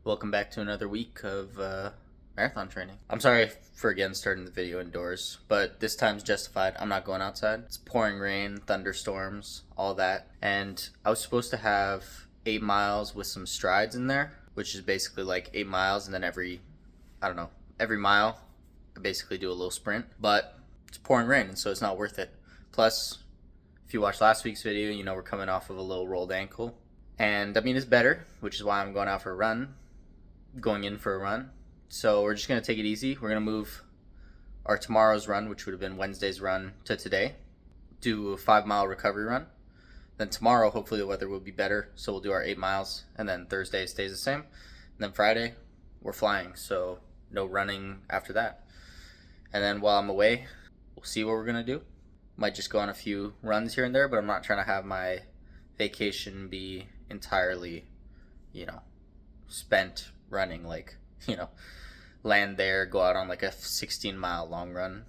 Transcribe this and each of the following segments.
Welcome back to another week of marathon training. I'm sorry for again starting the video indoors, but this time's justified. I'm not going outside. It's pouring rain, thunderstorms, all that. And I was supposed to have 8 miles with some strides in there, which is basically like 8 miles and then every mile I basically do a little sprint. But it's pouring rain, and so it's not worth it. Plus, if you watched last week's video, you know we're coming off of a little rolled ankle. And I mean, it's better, which is why I'm going in for a run. So we're just going to take it easy. We're going to move our tomorrow's run, which would have been Wednesday's run, to today. Do a 5-mile recovery run. Then tomorrow, hopefully the weather will be better, so we'll do our 8 miles. And then Thursday stays the same. And then Friday, we're flying, so no running after that. And then while I'm away, we'll see what we're going to do. Might just go on a few runs here and there, but I'm not trying to have my vacation be entirely, spent running. Land there, go out on like a 16-mile long run.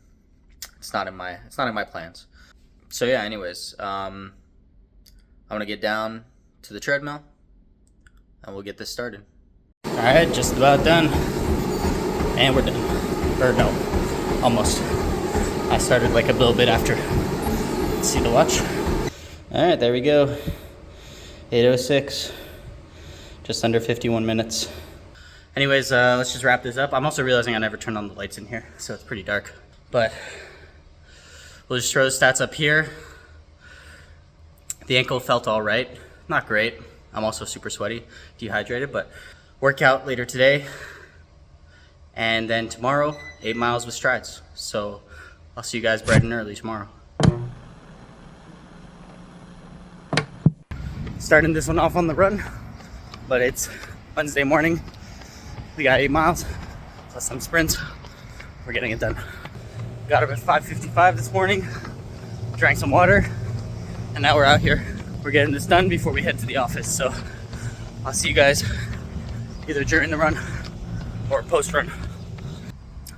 It's not in my plans. So yeah, anyways, I'm gonna get down to the treadmill and we'll get this started. All right, just about done, and we're done. Or no, almost. I started like a little bit after. Let's see the watch. All right, there we go. 8:06, just under 51 minutes. Anyways, let's just wrap this up. I'm also realizing I never turned on the lights in here, so it's pretty dark. But we'll just throw the stats up here. The ankle felt all right. Not great. I'm also super sweaty, dehydrated, but workout later today. And then tomorrow, 8 miles with strides. So I'll see you guys bright and early tomorrow. Starting this one off on the run, but it's Wednesday morning. We got 8 miles plus some sprints. We're getting it done. Got up at 5:55 this morning, drank some water, and now we're out here. We're getting this done before we head to the office. So I'll see you guys either during the run or post-run.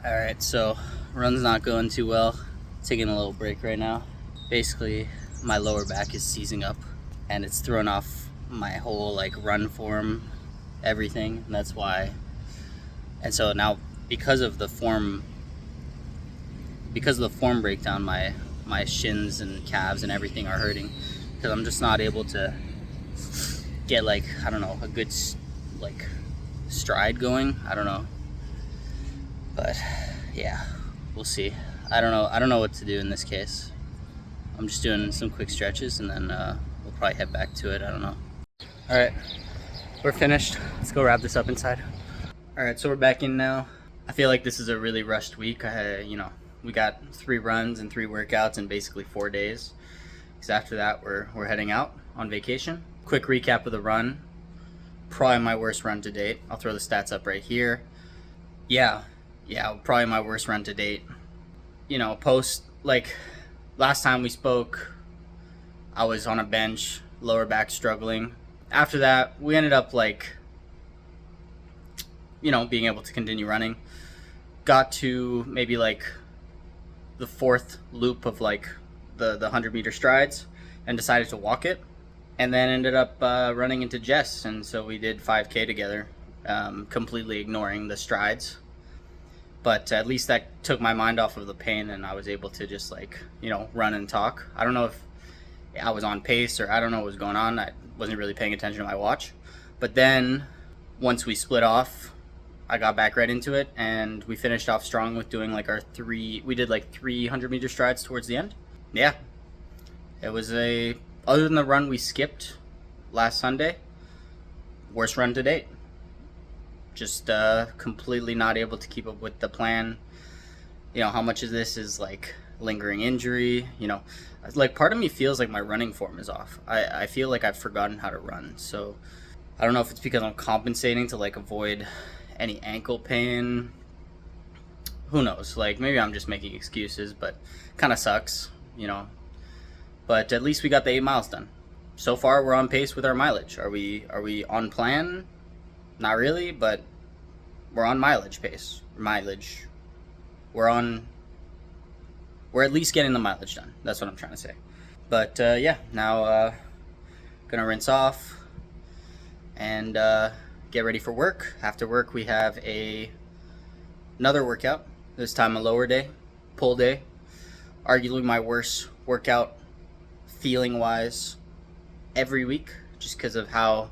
All right, so run's not going too well. Taking a little break right now. Basically, my lower back is seizing up, and it's thrown off my whole run form, everything. And that's why. And so now, because of the form breakdown, my shins and calves and everything are hurting, because I'm just not able to get a good stride going. I don't know, but yeah, we'll see. I don't know what to do in this case. I'm just doing some quick stretches, and then we'll probably head back to it. I don't know. All right, we're finished. Let's go wrap this up inside. All right, so we're back in now. I feel like this is a really rushed week. We got 3 runs and 3 workouts in basically 4 days. Because after that, we're heading out on vacation. Quick recap of the run. Probably my worst run to date. I'll throw the stats up right here. Yeah, probably my worst run to date. Last time we spoke, I was on a bench, lower back struggling. After that, we ended up being able to continue running. Got to maybe the 4th loop of the 100-meter strides and decided to walk it, and then ended up running into Jess, and so we did 5K together, completely ignoring the strides. But at least that took my mind off of the pain, and I was able to just run and talk. I don't know if I was on pace, or I don't know what was going on. I wasn't really paying attention to my watch. But then once we split off, I got back right into it, and we finished off strong with doing we did 300-meter strides towards the end. Yeah, it was other than the run we skipped last Sunday, worst run to date. Just completely not able to keep up with the plan. How much of this is lingering injury? Part of me feels like my running form is off. I feel like I've forgotten how to run. So I don't know if it's because I'm compensating to avoid any ankle pain. Who knows? Maybe I'm just making excuses, but kind of sucks, But at least we got the 8 miles done. So far, we're on pace with our mileage. Are we on plan? Not really, but we're on mileage pace. We're at least getting the mileage done. That's what I'm trying to say. But yeah, now gonna rinse off and get ready for work. After work, we have another workout. This time a lower day, pull day. Arguably my worst workout feeling wise every week, just because of how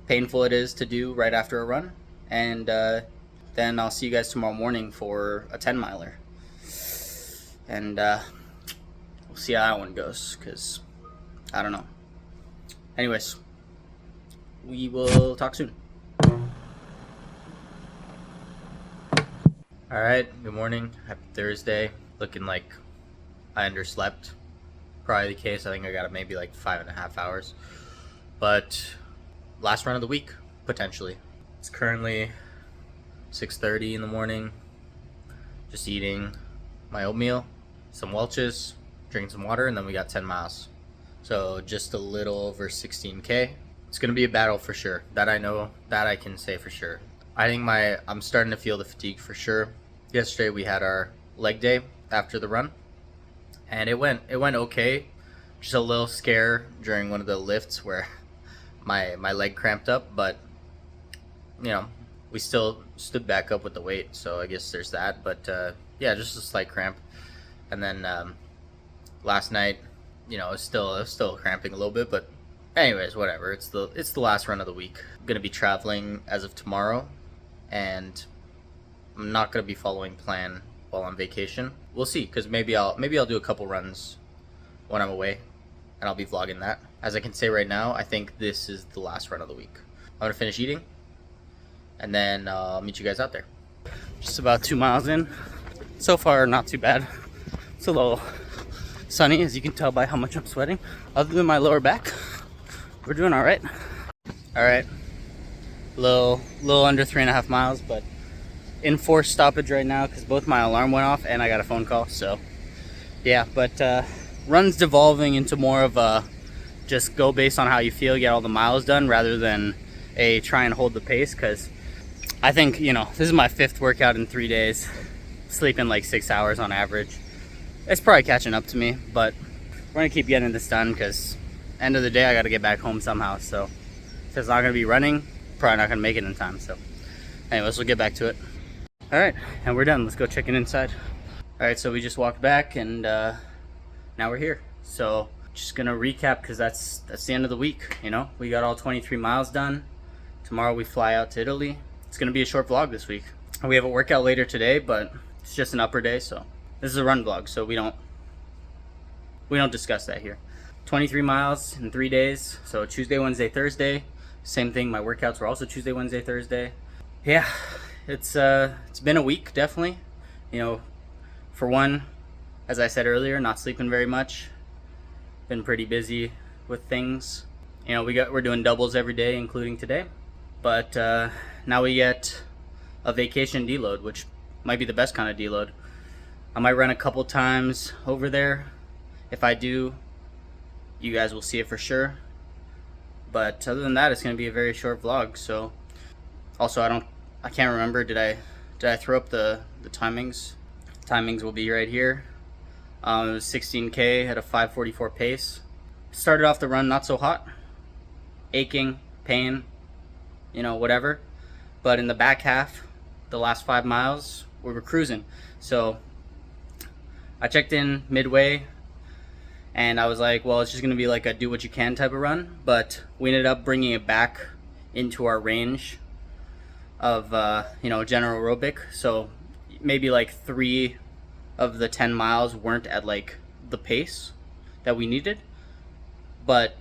painful it is to do right after a run. And then I'll see you guys tomorrow morning for a 10 miler. And we'll see how that one goes, because I don't know. Anyways, we will talk soon. Alright, good morning. Happy Thursday. Looking like I underslept. Probably the case. I think I got maybe like 5.5 hours. But last run of the week, potentially. It's currently 6:30 in the morning. Just eating my oatmeal, some Welch's, drinking some water, and then we got 10 miles. So just a little over 16K. It's going to be a battle for sure. That I know, that I can say for sure. I think I'm starting to feel the fatigue for sure. Yesterday we had our leg day after the run, and it went okay. Just a little scare during one of the lifts where my leg cramped up, but you know, we still stood back up with the weight, so I guess there's that. But yeah, just a slight cramp. And then last night, you know, it was still cramping a little bit, but anyways, whatever. It's the last run of the week. I'm gonna be traveling as of tomorrow, and I'm not gonna be following plan while on vacation. We'll see, because maybe I'll do a couple runs when I'm away, and I'll be vlogging that. As I can say right now, I think this is the last run of the week. I'm gonna finish eating, and then I'll meet you guys out there. Just about 2 miles in. So far, not too bad. It's a little sunny, as you can tell by how much I'm sweating. Other than my lower back, we're doing all right. All right, little under 3.5 miles, but in forced stoppage right now because both my alarm went off and I got a phone call. So yeah, but run's devolving into more of a just go based on how you feel, get all the miles done, rather than a try and hold the pace. Because I think, you know, this is my 5th workout in 3 days, sleeping like 6 hours on average. It's probably catching up to me, but we're gonna keep getting this done because end of the day I got to get back home somehow. So if it's not gonna be running, probably not gonna make it in time. So anyways, we'll get back to it. All right, and we're done. Let's go check in inside. All right, so we just walked back, and now we're here. So just gonna recap, because that's the end of the week. You know, we got all 23 miles done. Tomorrow we fly out to Italy. It's gonna be a short vlog this week. We have a workout later today, but it's just an upper day. So this is a run vlog, so we don't discuss that here. 23 miles in 3 days. So Tuesday, Wednesday, Thursday. Same thing. My workouts were also Tuesday, Wednesday, Thursday. Yeah. It's been a week, definitely. You know, for one, as I said earlier, not sleeping very much. Been pretty busy with things. You know, we're doing doubles every day, including today. But now we get a vacation deload, which might be the best kind of deload. I might run a couple times over there. If I do, you guys will see it for sure. But other than that, it's going to be a very short vlog. So also, I can't remember, did I throw up the timings? Timings will be right here. It was 16K at a 5:44 pace. Started off the run not so hot, aching, pain, you know, whatever. But in the back half, the last 5 miles, we were cruising. So I checked in midway, and I was like, well, it's just gonna be like a do what you can type of run. But we ended up bringing it back into our range of you know, general aerobic. So maybe like 3 of the 10 miles weren't at like the pace that we needed, but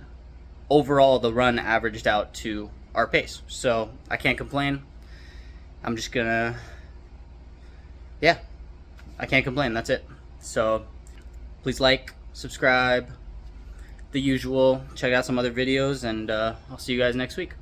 overall the run averaged out to our pace. So I can't complain. I'm just gonna, yeah, I can't complain. That's it. So please like, subscribe, the usual, check out some other videos, and I'll see you guys next week.